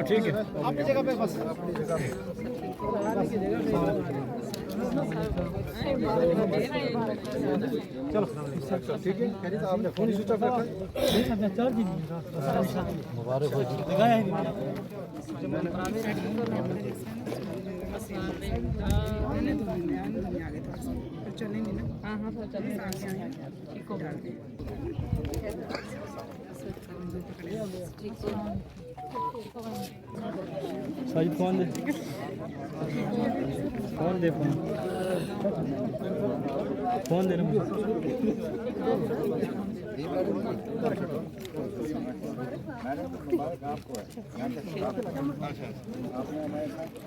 ठीक है, अपनी जगह पे बस। चलो ठीक है। आपने फोन स्विच ऑफ रखा है? चार्ज ही नहीं था। मुबारक हो जी। लगाया ही नहीं। चलेंगे ना? हाँ हाँ चलेंगे। साजिद कौन दे फोन दे रहा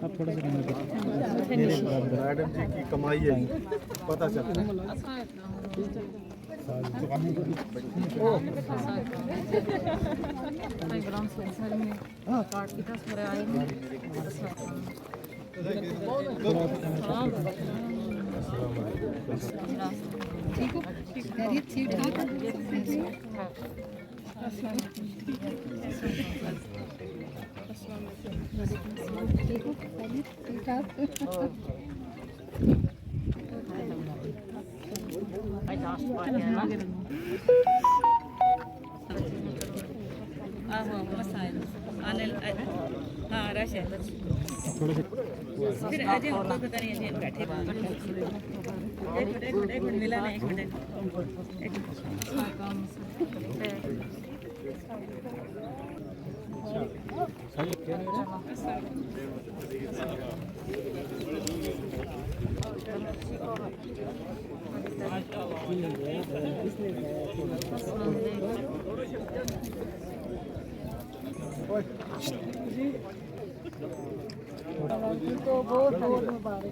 अब थोड़ा सा मैडम जी की कमाई है पता चलता है। ठीक ठाक। हाँ रश है फिर अजय पता नहीं अजय बैठे एक मिनट मिला नहीं, एक मिनट तो बहुत मुबारक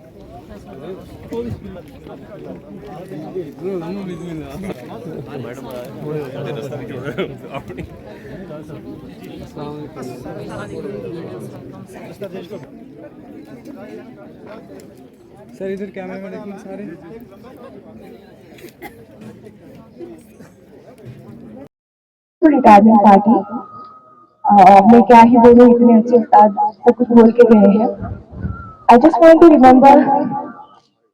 सर इधर कैमरे में देखना सारे। रिटायरमेंट पार्टी मैं क्या ही बोलूं, इतने अच्छे उस्ताद सब कुछ बोल के गए हैं। I just want to remember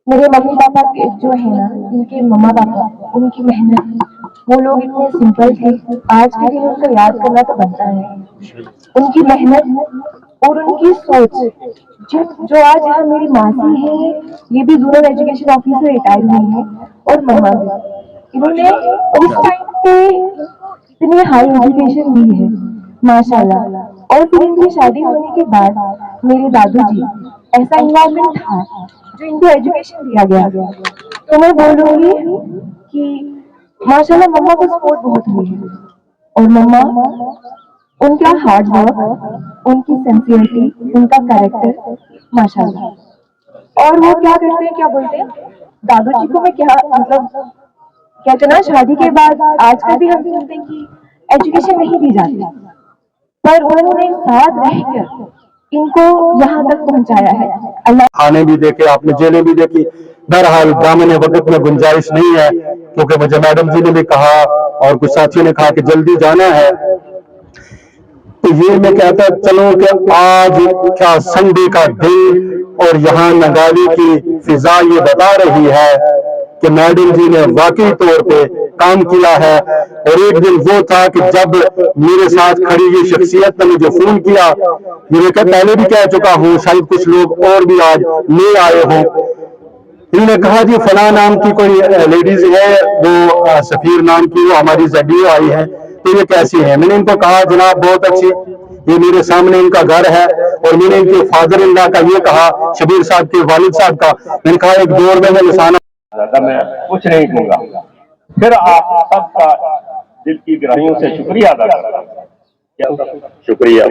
मेरे मम्मी पापा के जो है ना, इनके मम्मा पापा, उनकी मेहनत, वो लोग इतने सिंपल थे। आज के दिन उनको याद करना तो बनता है। उनकी मेहनत और उनकी सोच, जो आज यहाँ मेरी मासी है, ये भी रूरल एजुकेशन ऑफिसर रिटायर हुई है, और मम्मा भी, इन्होंने उस टाइम पे इतनी हाई एजुकेशन दी है माशाल्लाह। और फिर इनकी शादी होने के बाद मेरे दादाजी, ऐसा इन्वायरमेंट था जो इनको एजुकेशन दिया गया। तो मैं बोलूंगी कि माशाल्लाह मम्मा को सपोर्ट बहुत हुई है, और मम्मा उनका हार्ड वर्क, उनकी सिंसियरिटी, उनका कैरेक्टर माशाल्लाह। और वो क्या करते हैं, क्या बोलते हैं, दादाजी को मैं क्या मतलब कहते ना, शादी के बाद आजकल भी हम सुनते हैं कि एजुकेशन नहीं दी जाती, पर उन्होंने साथ रहकर इनको यहाँ तक पहुँचाया है। अल्लाह खाने भी देखे, आपने जेलें भी देखी। बहरहाल दामने वक्त में गुंजाइश नहीं है, क्योंकि मुझे मैडम जी ने भी कहा और कुछ साथियों ने कहा कि जल्दी जाना है। तो ये मैं कहता चलो कि आज क्या संडे का दिन, और यहाँ नगाली की फिजा ये बता रही है कि मैडम जी ने वाकई तौर पे काम किया है। और एक दिन वो था कि जब मेरे साथ खड़ी ये शख्सियत ने मुझे फोन किया, मैंने कहा पहले भी कह चुका हूँ, शायद कुछ लोग और भी आज ले आए हों। इन्होंने कहा जी फला नाम की कोई लेडीज है, वो सफीर नाम की, वो हमारी ZDO आई है, तो ये कैसी है। मैंने इनको कहा जनाब बहुत अच्छी, ये मेरे सामने इनका घर है। और मैंने इनके फादर इन लॉ का ये कहा, शबीर साहब के वालिद साहब का, मैंने कहा एक दौर में मैं निशाना मैं कुछ नहीं दूंगा। फिर आप सबका दिल की गहराइयों से शुक्रिया अदा करता हूं। शुक्रिया,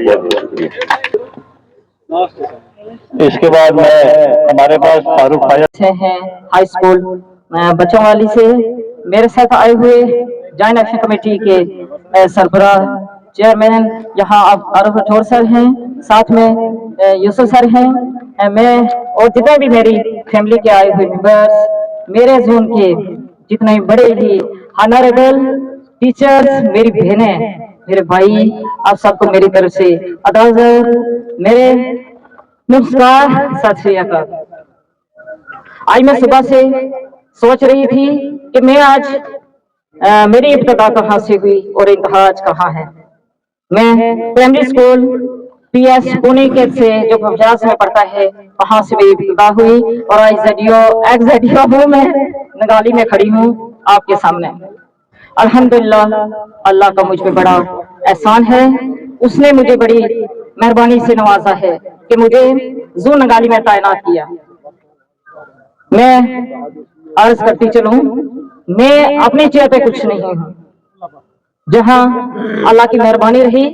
बहुत शुक्रिया। इसके बाद मैं हमारे पास फारूक भाई है हाई स्कूल बच्चों वाली से मेरे साथ आए हुए जॉइंट एक्शन कमेटी के सरबराह चेयरमैन यहाँ आरिफ राठौर सर हैं, साथ में यूसुफ सर हैं, मैं और जितने भी मेरी फैमिली के आए हुए मेंबर्स, मेरे जोन के जितने बड़े ही ऑनरेबल टीचर्स, मेरी बहनें, मेरे भाई, आप सबको मेरी तरफ से अदाज़त मेरे नमस्कार, सत श्री अकाल। आज मैं सुबह से सोच रही थी कि मैं आज मेरी इब्तिदा कहाँ से हुई और इंतहा आज कहाँ है। मैं प्राइमरी स्कूल PS पुणे के से जो 50 में पढ़ता है वहां से मेरी इब्तिदा हुई और आज ZDO हूँ, मैं नगाली में खड़ी हूँ आपके सामने। अल्हम्दुलिल्लाह, अल्लाह का मुझ पे बड़ा एहसान है, उसने मुझे बड़ी मेहरबानी से नवाजा है कि मुझे जू नगाली में तैनात किया। मैं अर्ज करती चलूं, मैं अपनी चेयर पे कुछ नहीं हूं, जहां अल्लाह की मेहरबानी रही,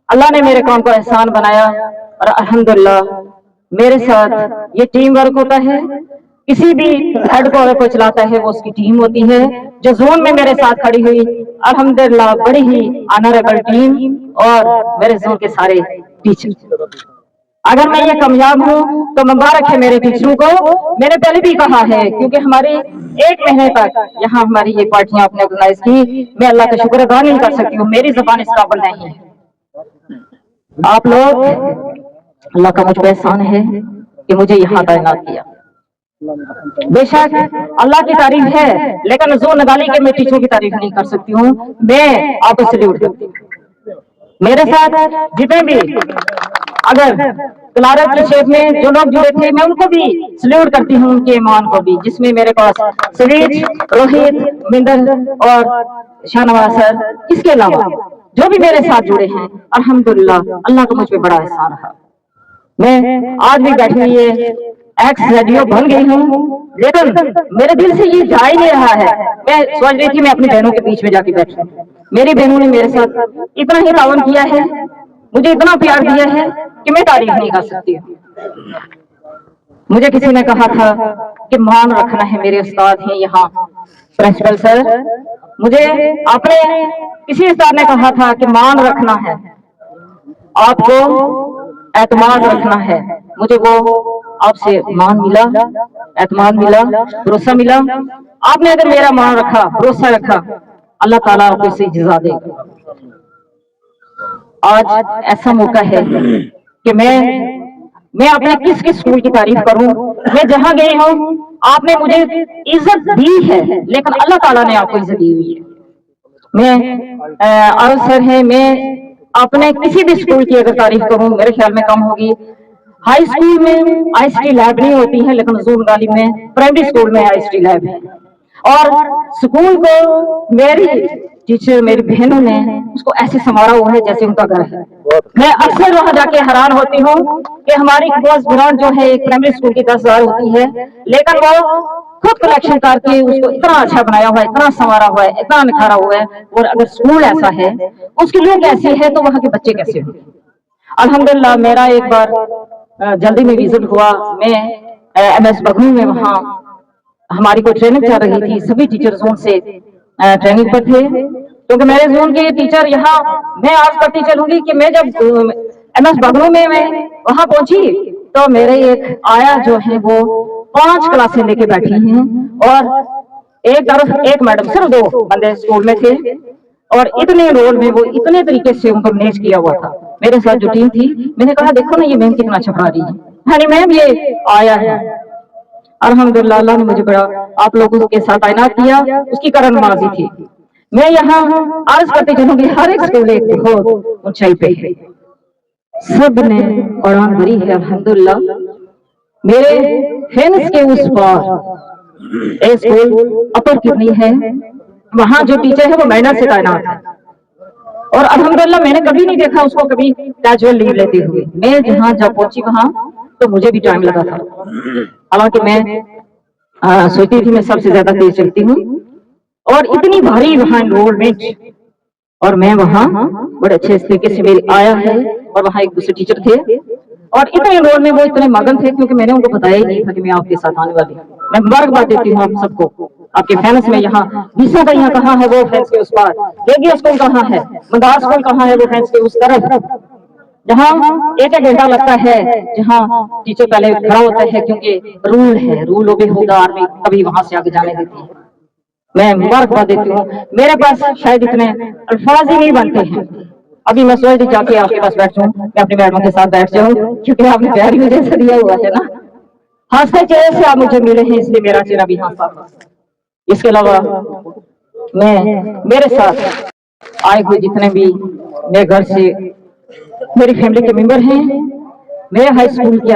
अल्लाह ने मेरे काम को एहसान बनाया और अल्हम्दुलिल्लाह मेरे साथ ये टीम वर्क होता है। किसी भी हेड को अगर कोई चलाता है वो उसकी टीम होती है। जो जोन में मेरे साथ खड़ी हुई, अल्हम्दुलिल्लाह बड़ी ही ऑनरेबल टीम और मेरे जोन के सारे टीचर। अगर मैं ये कामयाब हूँ तो मुबारक है मेरे टीचरों को। मैंने पहले भी कहा है, क्योंकि हमारे 1 महीने तक यहाँ हमारी ये पार्टियां आपने ऑर्गेनाइज की, मैं अल्लाह का शुक्र अदा नहीं कर सकती हूँ, मेरी जबान इस काबिल नहीं है। आप लोग, अल्लाह का मुझ पर एहसान है कि मुझे यहाँ तैनात किया। बेशक अल्लाह की तारीफ है, लेकिन जो नगाली के मैं टीचरों की तारीफ नहीं कर सकती हूँ। मैं आपको सैल्यूट करती हूँ। मेरे साथ जितने भी अगर क्लारक की शेप में जो लोग जुड़े थे, मैं उनको भी सैल्यूट करती हूँ, उनके ईमान को भी, जिसमें मेरे पास सरीज, रोहित, मिंदर और शाहनवाज सर, इसके अलावा जो भी मेरे साथ जुड़े हैं, अल्हम्दुलिल्लाह अल्लाह का मुझ पे बड़ा एहसान रहा। मैं आज भी बैठी हुई है, ZDO बन गई हूँ, लेकिन मेरे दिल से ये जा ही नहीं रहा है। मैं सोच रही थी मैं अपनी बहनों के बीच में जाके बैठूं। मेरी बहनों ने मेरे साथ इतना ही तावन किया है, मुझे इतना प्यार दिया है कि मैं तारीफ नहीं कर सकती। मुझे किसी ने कहा था कि मान रखना है, मेरे उस्ताद हैं यहाँ प्रिंसिपल सर, मुझे अपने किसी उस्ताद ने कहा था कि मान रखना है, आपको एतमाद रखना है। मुझे वो आपसे मान मिला, एतमाद मिला, भरोसा मिला। आपने अगर मेरा मान रखा, भरोसा रखा, अल्लाह ताला आपको इसे जज़ा देगा। आज ऐसा मौका है कि मैं अपने किस स्कूल की तारीफ करूं। मैं जहां गई हूं, आपने मुझे इज्जत दी है, लेकिन अल्लाह ताला ने आपको इज्जत दी हुई है। मैं आरिफ सर है, मैं अपने किसी भी स्कूल की अगर तारीफ करूं, मेरे ख्याल में कम होगी। हाई स्कूल में ICT लैब नहीं होती है, लेकिन जू नगाली में प्राइमरी स्कूल में ICT लैब है। और स्कूल को मेरी टीचर, मेरी बहनों ने उसको ऐसे संवारा हुआ है जैसे उनका घर है। मैं अक्सर वहां जाके हैरान होती हूँ कि हमारी बस ग्राउंड जो है एक प्राइमरी स्कूल की 10,000 होती है, लेकिन वो खुद कलेक्शन करके उसको इतना अच्छा बनाया हुआ है, इतना संवारा हुआ है, इतना निखारा हुआ है। और अगर स्कूल ऐसा है, उसकी लुक ऐसी है, तो वहां के बच्चे कैसे होंगे। अल्हम्दुलिल्लाह मेरा एक बार जल्दी में विजिट हुआ। मैं MS बघनू में वहां हमारी कोई ट्रेनिंग चल रही थी, सभी टीचर जोन से ट्रेनिंग पर थे, क्योंकि मेरे जोन के टीचर यहाँ, मैं आज करती चलूंगी कि मैं जब MS बघनू में मैं वहां पहुंची तो मेरे एक आया जो है वो 5 क्लासें लेके बैठी हैं, और एक तरफ एक मैडम, सिर्फ 2 बंदे स्कूल में थे, और इतने रोल में वो इतने तरीके से उनको मैनेज किया हुआ था। मेरे साथ जो टीम थी, मैंने कहा देखो ना ये मैम कितना अच्छा पढ़ा रही है, यानी मैम ये आया है। अल्हम्दुलिल्लाह अल्लाह ने मुझे बड़ा आप लोगों के साथ तैनात किया, उसकी करन नवाज़ी थी। मैं यहाँ अर्ज करते चलूंगी, हर एक स्कूल एक बहुत ऊंचाई पे है, सब ने उड़ान भरी है। अल्हम्दुलिल्लाह मेरे फेंस के उस पार एक स्कूल अपर किडनी है, वहां जो टीचर है वो मेहनत से तैनात है, और अल्हम्दुलिल्लाह मैंने कभी नहीं देखा उसको कभी कैजुअल लीव लेते हुए। मैं जहां जब पहुंची वहां तो मुझे भी टाइम लगा था, हालांकि मैं सोचती थी मैं सबसे ज्यादा तेज चलती हूँ, और इतनी भारी वहां एनरोलमेंट, और मैं वहां बड़े अच्छे तरीके से मेरी आया है, और वहां एक दूसरे टीचर थे, और इतने एनरोल में वो इतने मगन थे, क्योंकि मैंने उनको बताया ही नहीं था कि मैं आपके साथ आने वाली हूँ। मैं मुबारकबाद देती हूँ आप सबको आपके फैंस में यहाँ बीसा का यहाँ कहाँ है वो फैंस के उस पार, केगी स्कूल कहाँ है, मंदार स्कूल कहाँ है वो फैंस के उस तरफ, जहाँ एक घंटा लगता है, जहाँ टीचर पहले खड़ा होता है क्योंकि रूल है, रूल ओबे होगा, आर्मी कभी वहां से आगे जाने देती है। मैं मुबारकबाद देती हूँ, मेरे पास शायद इतने अल्फाज ही नहीं बनते हैं। अभी मैं सोच जाके आपके पास बैठ जाऊँ, मैं अपनी मैडम के साथ बैठ जाऊँ, क्योंकि आपने प्यार ही मुझे ऐसा दिया हुआ है ना, हंसते चेहरे से आप मुझे मिले हैं, इसलिए मेरा चेहरा भी हंसा। इसके अलावा मैं मेरे साथ आए हुए जितने भी मेरे घर से मेरी फैमिली के मेंबर हैं, मेरे हाई स्कूल के